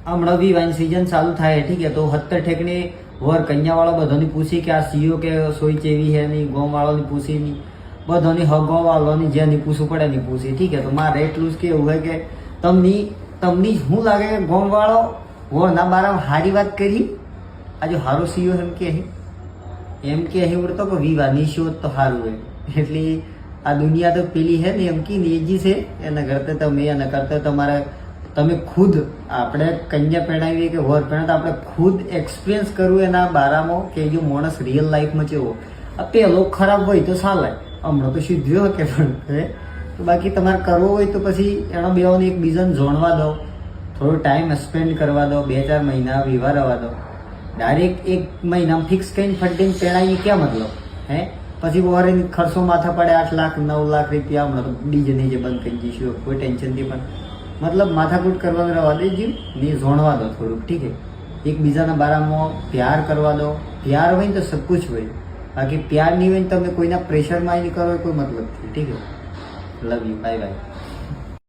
હમણાં બી wine season ચાલુ થાય ઠીક है तो 70 ઠેકને વર કન્યા વાળો બધાની પૂછી કે આ સીઓ કે સોઈ ચેવી હે નહીં, ગામ વાળાની પૂછી નહીં, બધાની હગો વાળાની જેની પૂછવું પડે ની પૂછી ઠીક है तो મારે એટલું જ કેવું હોય કે તમને શું લાગે કે ગામ વાળો વરના બારામાં સારી વાત કરી આજે સારો સીઓ એમ કે અહીં ઉડતો કે વિવાહ નિશો તો સારું હોય એટલે આ દુનિયા તો પેલી હે ને એમ કી નેજી છે એના કરતા તમે એના કરતા તમારે તમે ખુદ આપણે કન્યા પહેણાવીએ કે વર પહેણા તો આપણે ખુદ એક્સપિરિયન્સ કરવું એના બારામાં કે જો માણસ રિયલ લાઈફમાં કેવો આ પેલો ખરાબ હોય તો ચાલે હમણાં તો સીધ્યો કે પણ તો બાકી તમારે કરવો હોય તો પછી એનો બેઓને એકબીજાને જોણવા દો, થોડો ટાઈમ સ્પેન્ડ કરવા દો, 2-4 મહિના વિવાહ રહેવા દો. ડાયરેક્ટ 1 મહિનામાં ફિક્સ કરીને ફંડિંગ પહેણાવી ક્યાં મતલબ હે પછી વરે ખર્ચો માથા પડે 8 લાખ 9 લાખ રૂપિયા હમણાં તો ડીજે નીચે બંધ કરી દઈશું કોઈ ટેન્શનથી પણ મતલબ માથાકૂટ કરવાનું રહેવા દેજો ને જોણવા દો થોડુંક ઠીક है એકબીજાના બારામાં પ્યાર કરવા દો. પ્યાર હોય ને તો સબ કુછ હોય, બાકી પ્યાર નહીં હોય ને તમે કોઈના પ્રેશરમાં નહીં કરો કોઈ મતલબ નથી ઠીક है. Love you, bye bye.